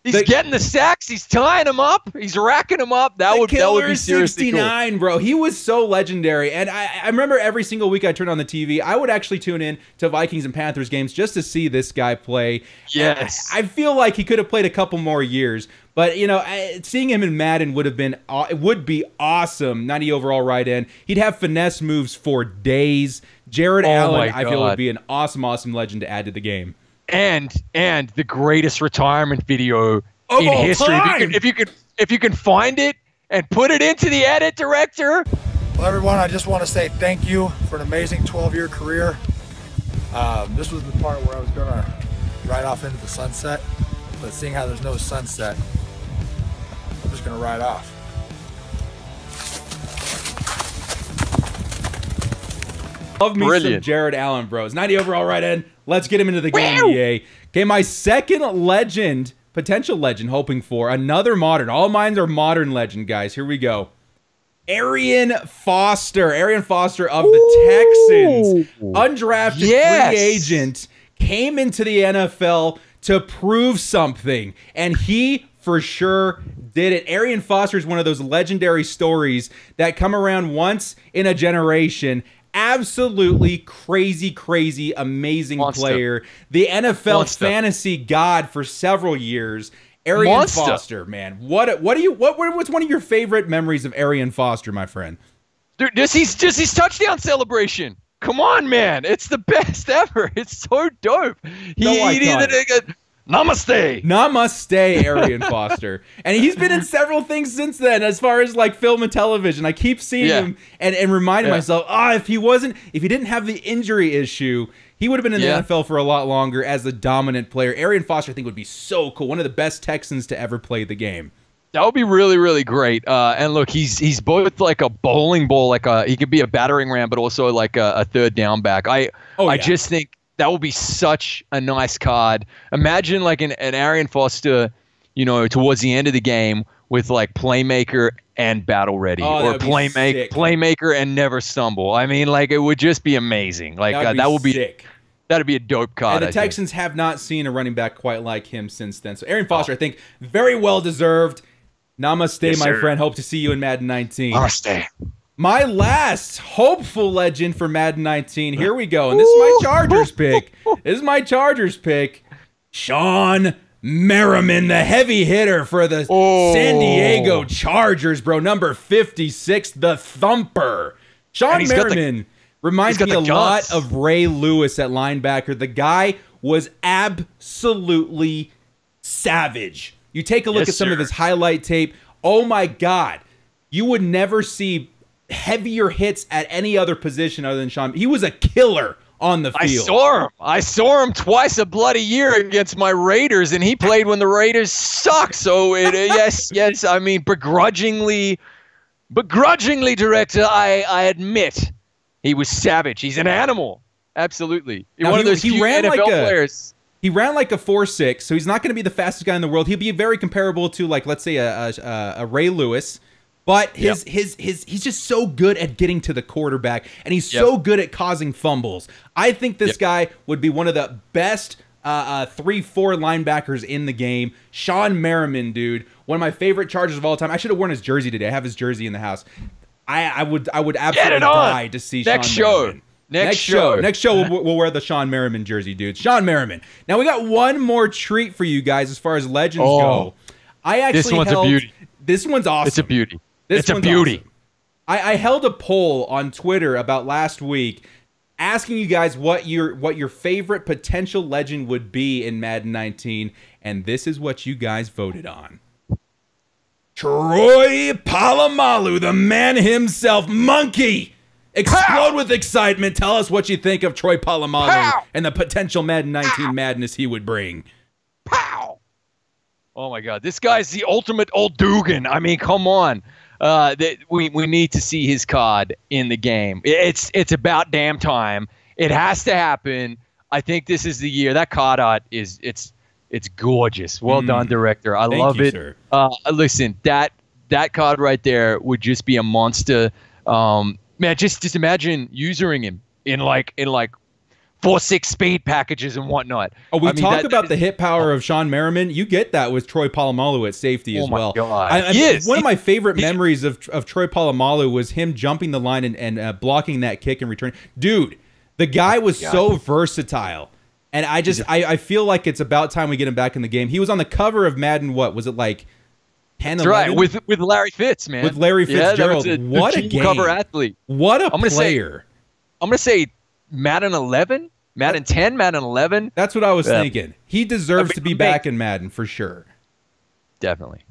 He's getting the sacks. He's tying them up. He's racking them up. That would be seriously 69, cool. bro. He was so legendary. And I remember every single week I turned on the TV, I would actually tune in to Vikings and Panthers games just to see this guy play. Yes. I feel like he could have played a couple more years. But, you know, seeing him in Madden would be awesome. 90 overall right end. He'd have finesse moves for days. Jared Allen, I feel, would be an awesome, awesome legend to add to the game. And the greatest retirement video in history. If you can find it and put it into the edit, director. Well, everyone, I just want to say thank you for an amazing 12-year career. This was the part where I was gonna ride off into the sunset, but seeing how there's no sunset, I'm just gonna ride off. Love me some Jared Allen, bros. 90 overall right end. Let's get him into the game, EA. Okay, my second legend, potential legend, hoping for another modern. All mine are modern legend, guys. Here we go. Arian Foster of the Texans. Undrafted free agent. Came into the NFL to prove something. And he, for sure, did it. Arian Foster is one of those legendary stories that come around once in a generation. Absolutely crazy, amazing player. The NFL fantasy god for several years. Arian Foster, man. What's one of your favorite memories of Arian Foster, my friend? Dude, just his touchdown celebration. Come on, man. It's the best ever. It's so dope. Namaste, Arian Foster. And he's been in several things since then, as far as like film and television. I keep seeing him and reminding myself, if he didn't have the injury issue, he would have been in the NFL for a lot longer as a dominant player. Arian Foster, I think, would be so cool. One of the best Texans to ever play the game. That would be really, really great. And look, he's both like a bowling ball, he could be a battering ram, but also like a third down back. I just think that would be such a nice card. Imagine like an Arian Foster, you know, towards the end of the game with like playmaker and battle ready, or playmaker and never stumble. I mean, like it would just be amazing. Like that would be sick. That'd be a dope card. And the Texans have not seen a running back quite like him since then. So Arian Foster, I think, very well deserved. Namaste, my friend. Hope to see you in Madden 19. Namaste. My last hopeful legend for Madden 19. Here we go. And this is my Chargers pick. Sean Merriman, the heavy hitter for the San Diego Chargers, bro. Number 56, the thumper. Sean Merriman reminds me a lot of Ray Lewis at linebacker. The guy was absolutely savage. You take a look at some of his highlight tape. Oh, my God. You would never see heavier hits at any other position other than Sean. He was a killer on the field. I saw him twice a bloody year against my Raiders, and he played when the Raiders suck. So yes. I mean, begrudgingly, director, I admit he was savage. He's an animal. Absolutely. Now, one of those few NFL players. He ran like a 4.6, so he's not going to be the fastest guy in the world. He'll be very comparable to, like, let's say a Ray Lewis. But he's just so good at getting to the quarterback, and he's so good at causing fumbles. I think this guy would be one of the best 3-4 linebackers in the game. Sean Merriman, dude, one of my favorite Chargers of all time. I should have worn his jersey today. I have his jersey in the house. I would absolutely die to see Sean Merriman. Next show, we'll wear the Sean Merriman jersey, dude. Sean Merriman. Now, we got one more treat for you guys as far as legends go. This one's a beauty. This one's awesome. It's a beauty. It's a beauty. Awesome. I held a poll on Twitter about last week asking you guys what your favorite potential legend would be in Madden 19, and this is what you guys voted on. Troy Polamalu, the man himself, Monkey. Explode with excitement. Tell us what you think of Troy Polamalu and the potential Madden 19 madness he would bring. Pow! Oh my God, this guy's the ultimate old Dugan. I mean, come on. We need to see his card in the game. It's about damn time. It has to happen. I think this is the year. That card art it's gorgeous. Well done, director. I love it. Sir. Listen, that card right there would just be a monster. Man, just imagine using him in like 4-6 speed packages and whatnot. Oh, we talk about the hit power of Sean Merriman. You get that with Troy Polamalu at safety as well. One of my favorite memories of Troy Polamalu was him jumping the line and blocking that kick and return. Dude, the guy was so versatile. And I feel like it's about time we get him back in the game. He was on the cover of Madden, what, was it like 10, 11? Right, with Larry Fitz, man. With Larry Fitzgerald. What a game. Cover athlete. What a player. I'm going to say Madden 11? Madden 10, Madden 11. That's what I was thinking. He deserves to be back in Madden for sure. Definitely.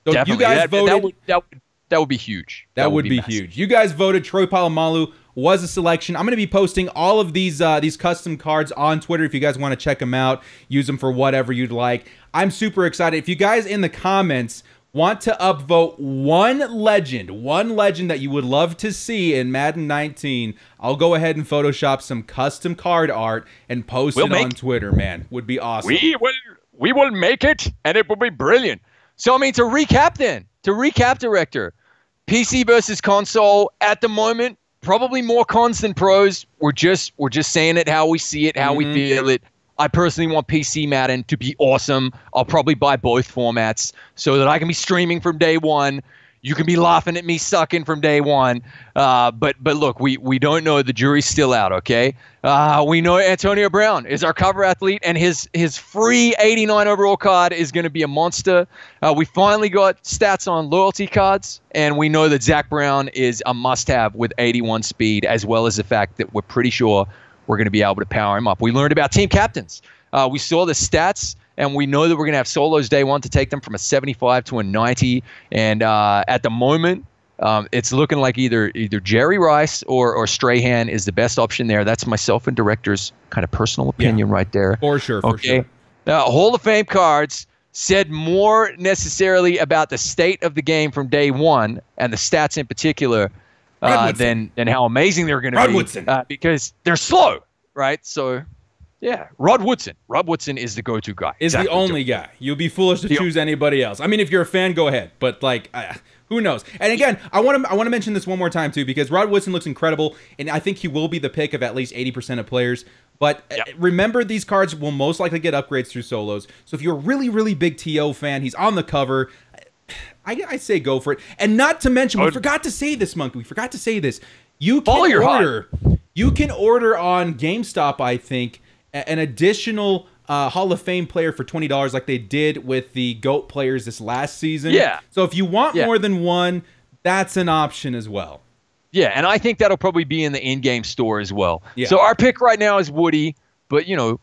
So you guys voted. That would be huge. That would be huge. You guys voted. Troy Polamalu was a selection. I'm going to be posting all of these custom cards on Twitter if you guys want to check them out. Use them for whatever you'd like. I'm super excited. If you guys in the comments want to upvote one legend that you would love to see in Madden 19, I'll go ahead and Photoshop some custom card art and post it on Twitter, man. Would be awesome. We will make it, and it will be brilliant. So, I mean, to recap, Director, PC versus console at the moment, probably more cons than pros. We're just saying it how we see it, how we feel it. I personally want PC Madden to be awesome. I'll probably buy both formats so that I can be streaming from day one. You can be laughing at me sucking from day one. But look, we don't know. The jury's still out, okay? We know Antonio Brown is our cover athlete, and his free 89 overall card is going to be a monster. We finally got stats on loyalty cards, and we know that Zach Brown is a must-have with 81 speed, as well as the fact that we're pretty sure we're going to be able to power him up. We learned about team captains. We saw the stats, and we know that we're going to have solos day one to take them from a 75 to a 90. And at the moment, it's looking like either Jerry Rice or Strahan is the best option there. That's myself and Director's kind of personal opinion right there. For sure, for sure. Hall of Fame cards said more necessarily about the state of the game from day one and the stats in particular than how amazing they're going to be because they're slow, right? So, yeah, Rod Woodson. Rod Woodson is the go-to guy. Is the only guy. You'll be foolish to choose anybody else. I mean, if you're a fan, go ahead. But, like, who knows? And, again, I want to mention this one more time, too, because Rod Woodson looks incredible, and I think he will be the pick of at least 80% of players. But remember, these cards will most likely get upgrades through solos. So if you're a really, really big TO fan, he's on the cover. I say go for it. And not to mention, we forgot to say this, Monkey. We forgot to say this. You can order on GameStop, I think, an additional Hall of Fame player for $20 like they did with the GOAT players this last season. Yeah. So if you want more than one, that's an option as well. Yeah, and I think that'll probably be in the in-game store as well. Yeah. So our pick right now is Woody, but, you know,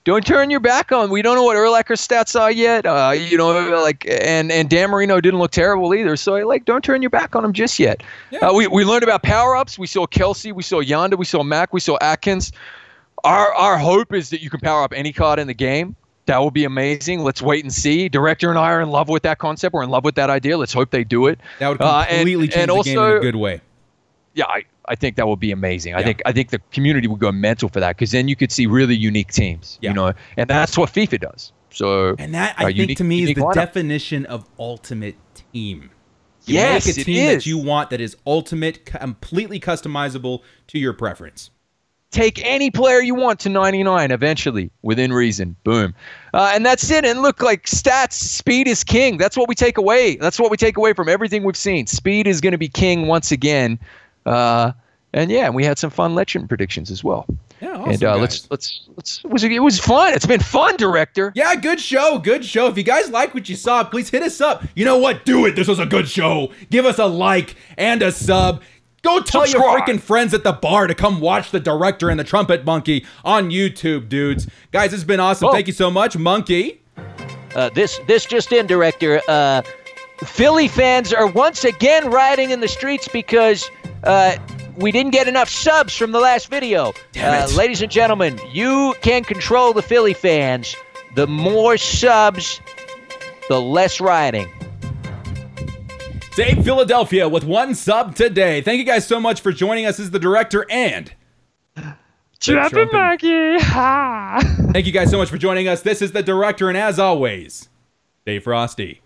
don't turn your back on. We don't know what Urlacher's stats are yet. You know, like, and Dan Marino didn't look terrible either. So, like, don't turn your back on him just yet. Yeah. We learned about power-ups. We saw Kelsey. We saw Yonda. We saw Mac. We saw Atkins. Our hope is that you can power up any card in the game. That will be amazing. Let's wait and see. Director and I are in love with that concept. We're in love with that idea. Let's hope they do it. That would completely change the game in a good way. Yeah, I think that would be amazing. I think the community would go mental for that because then you could see really unique teams, you know, and that's what FIFA does. So, and that I think to me is the definition of ultimate team. You make a team that you want that is ultimate, completely customizable to your preference. Take any player you want to 99 eventually, within reason. Boom. And that's it. And look, like stats, speed is king. That's what we take away. That's what we take away from everything we've seen. Speed is going to be king once again. And yeah, we had some fun legend predictions as well. Yeah, awesome, it was fun. It's been fun, Director. Yeah, good show. Good show. If you guys like what you saw, please hit us up. You know what? Do it. This was a good show. Give us a like and a sub. Go tell your freaking friends at the bar to come watch the Director and the Trumpet Monkey on YouTube, dudes. Guys, this has been awesome. Thank you so much, Monkey. This just in, Director. Philly fans are once again rioting in the streets because we didn't get enough subs from the last video. Ladies and gentlemen, you can control the Philly fans. The more subs, the less rioting. Save Philadelphia with 1 sub today. Thank you guys so much for joining us as the Director and Trumpetmonkey. Thank you guys so much for joining us. This is the Director, and as always, stay frosty.